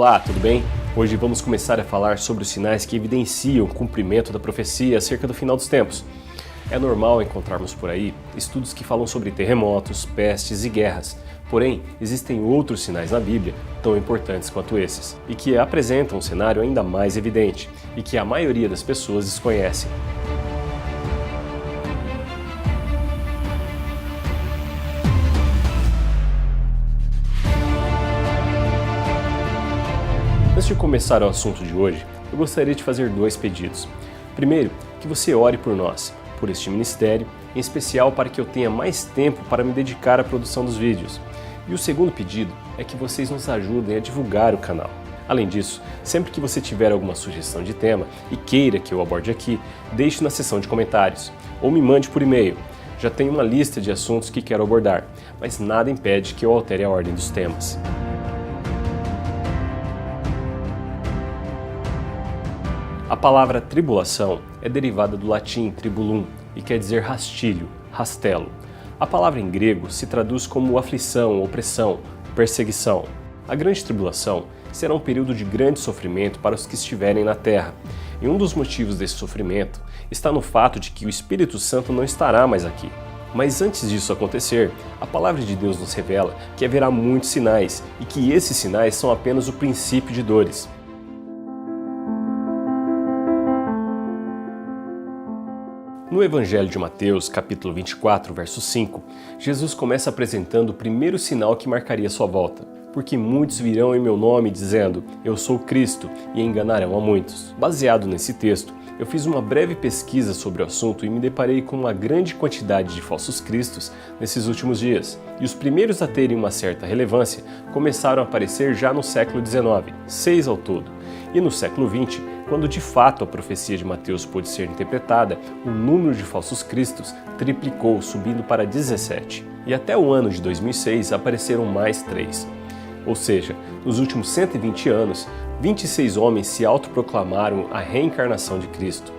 Olá, tudo bem? Hoje vamos começar a falar sobre os sinais que evidenciam o cumprimento da profecia acerca do final dos tempos. É normal encontrarmos por aí estudos que falam sobre terremotos, pestes e guerras. Porém, existem outros sinais na Bíblia tão importantes quanto esses, e que apresentam um cenário ainda mais evidente, e que a maioria das pessoas desconhece. Antes de começar o assunto de hoje, eu gostaria de fazer dois pedidos. Primeiro, que você ore por nós, por este ministério, em especial para que eu tenha mais tempo para me dedicar à produção dos vídeos. E o segundo pedido é que vocês nos ajudem a divulgar o canal. Além disso, sempre que você tiver alguma sugestão de tema e queira que eu aborde aqui, deixe na seção de comentários ou me mande por e-mail. Já tenho uma lista de assuntos que quero abordar, mas nada impede que eu altere a ordem dos temas. A palavra tribulação é derivada do latim tribulum e quer dizer rastilho, rastelo. A palavra em grego se traduz como aflição, opressão, perseguição. A grande tribulação será um período de grande sofrimento para os que estiverem na terra. E um dos motivos desse sofrimento está no fato de que o Espírito Santo não estará mais aqui. Mas antes disso acontecer, a palavra de Deus nos revela que haverá muitos sinais e que esses sinais são apenas o princípio de dores. No Evangelho de Mateus, capítulo 24, verso 5, Jesus começa apresentando o primeiro sinal que marcaria sua volta. Porque muitos virão em meu nome dizendo, eu sou Cristo, e enganarão a muitos. Baseado nesse texto, eu fiz uma breve pesquisa sobre o assunto e me deparei com uma grande quantidade de falsos cristos nesses últimos dias. E os primeiros a terem uma certa relevância começaram a aparecer já no século XIX, 6 ao todo. E no século XX, quando de fato a profecia de Mateus pôde ser interpretada, o número de falsos cristos triplicou, subindo para 17. E até o ano de 2006 apareceram mais 3. Ou seja, nos últimos 120 anos, 26 homens se autoproclamaram a reencarnação de Cristo.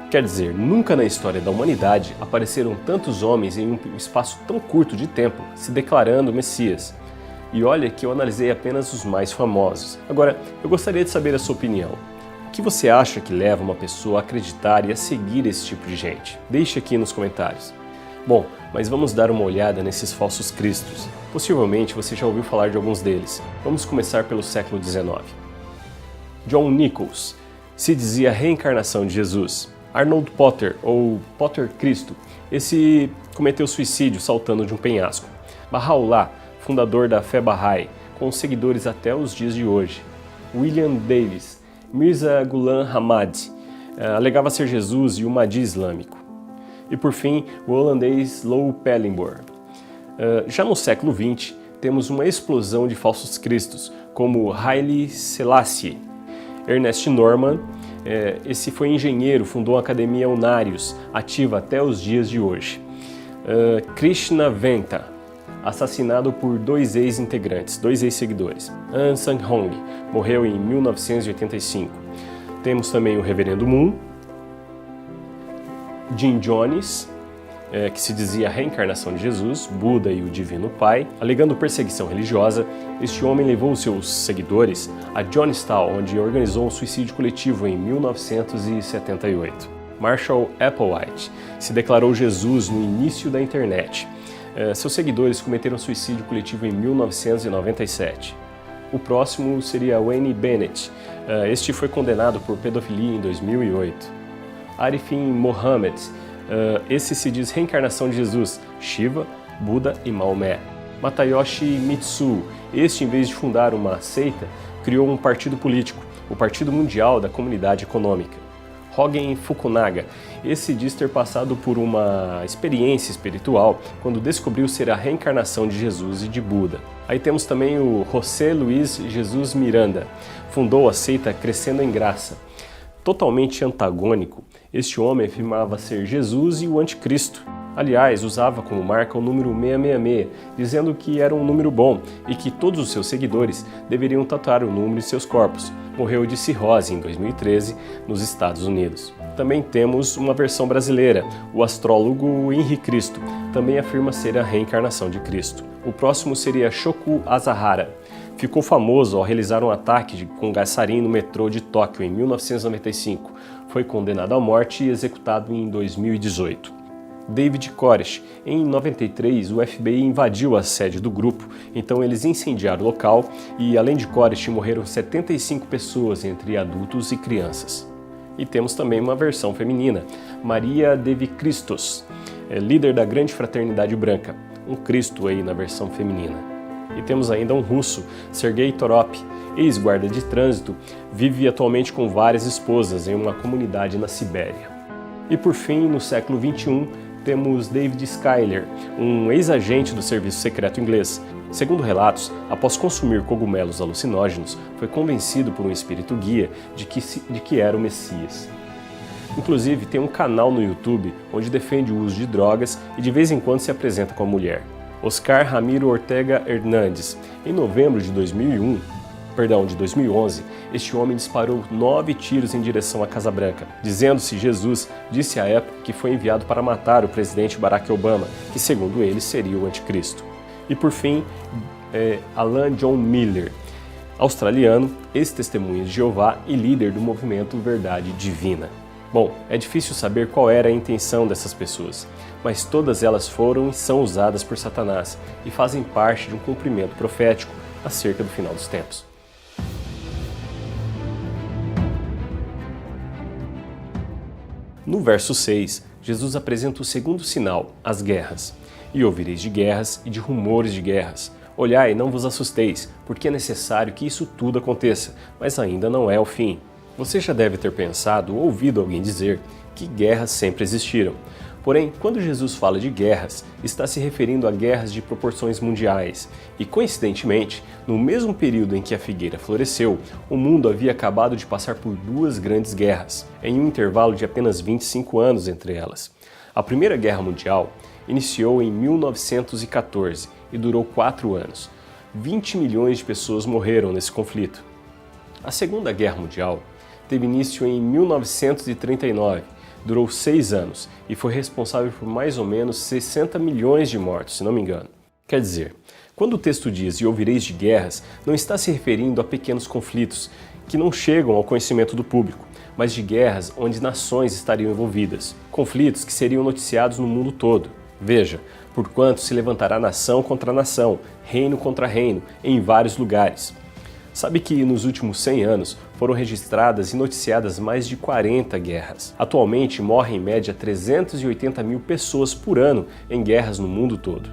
Quer dizer, nunca na história da humanidade apareceram tantos homens em um espaço tão curto de tempo se declarando Messias. E olha que eu analisei apenas os mais famosos. Agora, eu gostaria de saber a sua opinião. O que você acha que leva uma pessoa a acreditar e a seguir esse tipo de gente? Deixe aqui nos comentários. Bom, mas vamos dar uma olhada nesses falsos cristos. Possivelmente você já ouviu falar de alguns deles. Vamos começar pelo século XIX. John Nichols se dizia a reencarnação de Jesus. Arnold Potter, ou Potter Cristo, esse cometeu suicídio saltando de um penhasco. Baha'u'lláh, fundador da fé Bahá'í, com seguidores até os dias de hoje. William Davis, Mirza Ghulam Ahmad, alegava ser Jesus e o Mahdi islâmico. E por fim, o holandês Lou Pellenboer. Já no século XX, temos uma explosão de falsos cristos, como Haile Selassie. Ernest Norman, esse foi engenheiro, fundou a Academia Unarius, ativa até os dias de hoje. Krishna Venta, assassinado por 2 ex-integrantes, 2 ex-seguidores. An Sang Hong morreu em 1985. Temos também o Reverendo Moon, Jim Jones, que se dizia a reencarnação de Jesus, Buda e o Divino Pai. Alegando perseguição religiosa, este homem levou seus seguidores a Jonestown, onde organizou um suicídio coletivo em 1978. Marshall Applewhite se declarou Jesus no início da internet. Seus seguidores cometeram suicídio coletivo em 1997. O próximo seria Wayne Bennett. Este foi condenado por pedofilia em 2008. Arifin Mohammed. Esse se diz reencarnação de Jesus, Shiva, Buda e Maomé. Masayoshi Mitsuo. Este, em vez de fundar uma seita, criou um partido político, o Partido Mundial da Comunidade Econômica. Hogen Fukunaga. Esse diz ter passado por uma experiência espiritual quando descobriu ser a reencarnação de Jesus e de Buda. Aí temos também o José Luiz Jesus Miranda. Fundou a seita Crescendo em Graça. Totalmente antagônico, este homem afirmava ser Jesus e o Anticristo. Aliás, usava como marca o número 666, dizendo que era um número bom e que todos os seus seguidores deveriam tatuar o número em seus corpos. Morreu de cirrose em 2013 nos Estados Unidos. Também temos uma versão brasileira, o astrólogo Henri Cristo, também afirma ser a reencarnação de Cristo. O próximo seria Shoku Asahara. ficou famoso ao realizar um ataque com gás sarin no metrô de Tóquio em 1995. Foi condenado à morte e executado em 2018. David Koresh. Em 93, o FBI invadiu a sede do grupo, então eles incendiaram o local e, além de Koresh, morreram 75 pessoas, entre adultos e crianças. E temos também uma versão feminina, Maria Devi Christos, líder da Grande Fraternidade Branca, um Cristo aí na versão feminina. E temos ainda um russo, Sergei Torop, ex-guarda de trânsito, vive atualmente com várias esposas em uma comunidade na Sibéria. E por fim, no século XXI, temos David Schuyler, um ex-agente do serviço secreto inglês. Segundo relatos, após consumir cogumelos alucinógenos, foi convencido por um espírito guia de que era o Messias. Inclusive, tem um canal no YouTube onde defende o uso de drogas e de vez em quando se apresenta com a mulher. Oscar Ramiro Ortega Hernández. Em novembro de 2011, este homem disparou 9 tiros em direção à Casa Branca, dizendo-se Jesus disse à época que foi enviado para matar o presidente Barack Obama, que segundo ele seria o anticristo. E por fim, Alan John Miller, australiano, ex-testemunha de Jeová e líder do movimento Verdade Divina. Bom, é difícil saber qual era a intenção dessas pessoas, mas todas elas foram e são usadas por Satanás e fazem parte de um cumprimento profético acerca do final dos tempos. No verso 6, Jesus apresenta o segundo sinal, as guerras. E ouvireis de guerras e de rumores de guerras. Olhai, não vos assusteis, porque é necessário que isso tudo aconteça, mas ainda não é o fim. Você já deve ter pensado ou ouvido alguém dizer que guerras sempre existiram. Porém, quando Jesus fala de guerras, está se referindo a guerras de proporções mundiais. E, coincidentemente, no mesmo período em que a figueira floresceu, o mundo havia acabado de passar por 2 grandes guerras, em um intervalo de apenas 25 anos entre elas. A Primeira Guerra Mundial iniciou em 1914 e durou 4 anos. 20 milhões de pessoas morreram nesse conflito. A Segunda Guerra Mundial teve início em 1939, durou 6 anos e foi responsável por mais ou menos 60 milhões de mortos, se não me engano. Quer dizer, quando o texto diz "e ouvireis de guerras", não está se referindo a pequenos conflitos que não chegam ao conhecimento do público, mas de guerras onde nações estariam envolvidas, conflitos que seriam noticiados no mundo todo. Veja, porquanto se levantará nação contra nação, reino contra reino, em vários lugares. Sabe que nos últimos 100 anos foram registradas e noticiadas mais de 40 guerras. Atualmente morrem em média 380 mil pessoas por ano em guerras no mundo todo.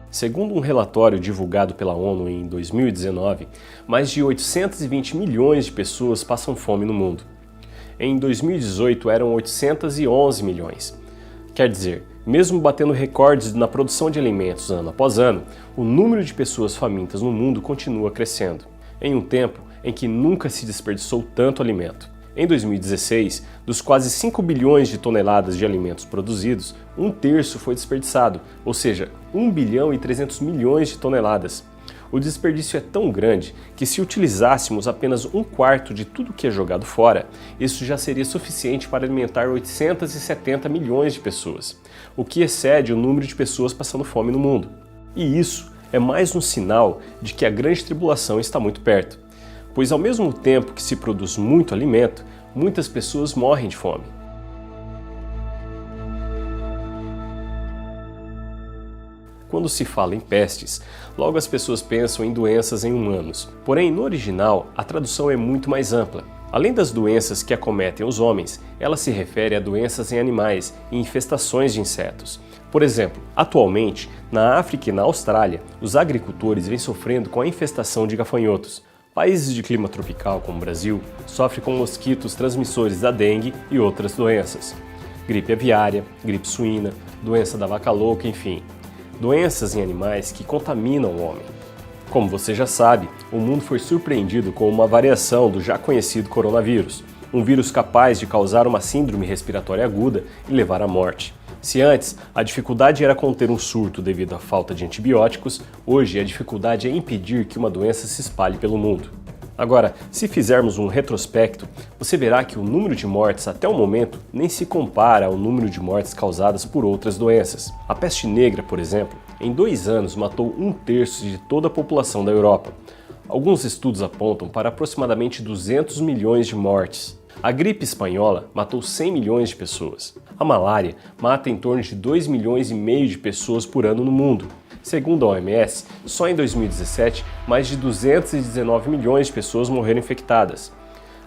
Segundo um relatório divulgado pela ONU em 2019, mais de 820 milhões de pessoas passam fome no mundo. Em 2018 eram 811 milhões. Quer dizer, mesmo batendo recordes na produção de alimentos ano após ano, o número de pessoas famintas no mundo continua crescendo, em um tempo em que nunca se desperdiçou tanto alimento. Em 2016, dos quase 5 bilhões de toneladas de alimentos produzidos, 1/3 foi desperdiçado, ou seja, 1 bilhão e 300 milhões de toneladas. O desperdício é tão grande que, se utilizássemos apenas 1/4 de tudo que é jogado fora, isso já seria suficiente para alimentar 870 milhões de pessoas, o que excede o número de pessoas passando fome no mundo. E isso é mais um sinal de que a grande tribulação está muito perto, pois ao mesmo tempo que se produz muito alimento, muitas pessoas morrem de fome. Quando se fala em pestes, logo as pessoas pensam em doenças em humanos. Porém, no original, a tradução é muito mais ampla. Além das doenças que acometem os homens, ela se refere a doenças em animais e infestações de insetos. Por exemplo, atualmente, na África e na Austrália, os agricultores vêm sofrendo com a infestação de gafanhotos. Países de clima tropical, como o Brasil, sofrem com mosquitos transmissores da dengue e outras doenças. Gripe aviária, gripe suína, doença da vaca louca, enfim. Doenças em animais que contaminam o homem. Como você já sabe, o mundo foi surpreendido com uma variação do já conhecido coronavírus, um vírus capaz de causar uma síndrome respiratória aguda e levar à morte. Se antes a dificuldade era conter um surto devido à falta de antibióticos, hoje a dificuldade é impedir que uma doença se espalhe pelo mundo. Agora, se fizermos um retrospecto, você verá que o número de mortes até o momento nem se compara ao número de mortes causadas por outras doenças. A peste negra, por exemplo, em 2 anos matou 1/3 de toda a população da Europa. Alguns estudos apontam para aproximadamente 200 milhões de mortes. A gripe espanhola matou 100 milhões de pessoas. A malária mata em torno de 2,5 milhões de pessoas por ano no mundo. Segundo a OMS, só em 2017, mais de 219 milhões de pessoas morreram infectadas.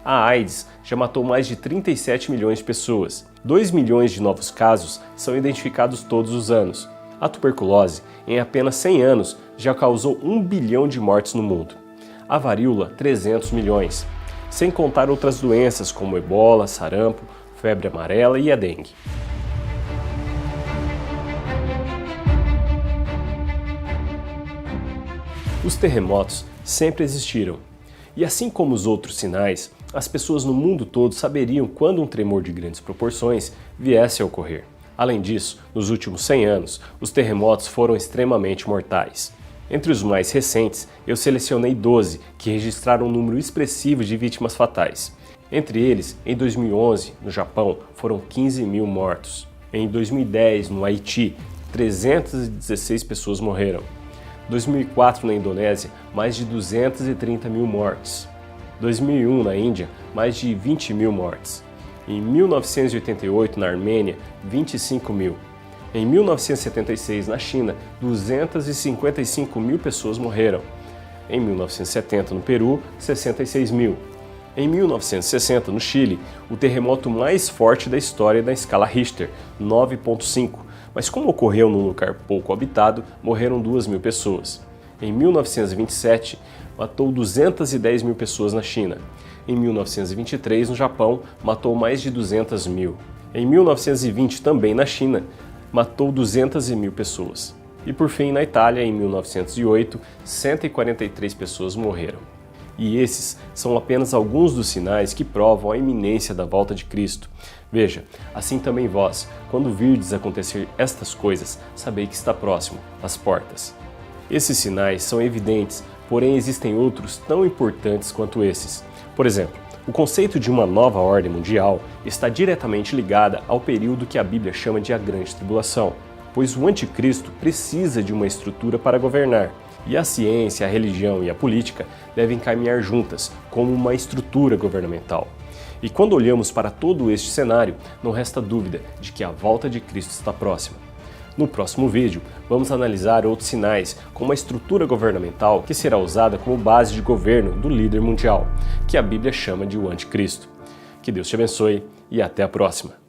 A AIDS já matou mais de 37 milhões de pessoas. 2 milhões de novos casos são identificados todos os anos. A tuberculose, em apenas 100 anos, já causou 1 bilhão de mortes no mundo. A varíola, 300 milhões. Sem contar outras doenças como ebola, sarampo, febre amarela e a dengue. Os terremotos sempre existiram. E assim como os outros sinais, as pessoas no mundo todo saberiam quando um tremor de grandes proporções viesse a ocorrer. Além disso, nos últimos 100 anos, os terremotos foram extremamente mortais. Entre os mais recentes, eu selecionei 12 que registraram um número expressivo de vítimas fatais. Entre eles, em 2011, no Japão, foram 15 mil mortos. Em 2010, no Haiti, 316 pessoas morreram. 2004 na Indonésia, mais de 230 mil mortes. 2001 na Índia, mais de 20 mil mortes. Em 1988 na Armênia, 25 mil. Em 1976 na China, 255 mil pessoas morreram. Em 1970 no Peru, 66 mil. Em 1960 no Chile, o terremoto mais forte da história da escala Richter, 9,5. Mas como ocorreu num lugar pouco habitado, morreram 2.000 pessoas. Em 1927, matou 210 mil pessoas na China. Em 1923, no Japão, matou mais de 200 mil. Em 1920, também na China, matou 200 mil pessoas. E por fim, na Itália, em 1908, 143 pessoas morreram. E esses são apenas alguns dos sinais que provam a iminência da volta de Cristo. Veja, assim também vós, quando virdes acontecer estas coisas, sabei que está próximo, às portas. Esses sinais são evidentes, porém existem outros tão importantes quanto esses. Por exemplo, o conceito de uma nova ordem mundial está diretamente ligado ao período que a Bíblia chama de a Grande Tribulação, pois o anticristo precisa de uma estrutura para governar. E a ciência, a religião e a política devem caminhar juntas, como uma estrutura governamental. E quando olhamos para todo este cenário, não resta dúvida de que a volta de Cristo está próxima. No próximo vídeo, vamos analisar outros sinais, como a estrutura governamental que será usada como base de governo do líder mundial, que a Bíblia chama de o anticristo. Que Deus te abençoe e até a próxima!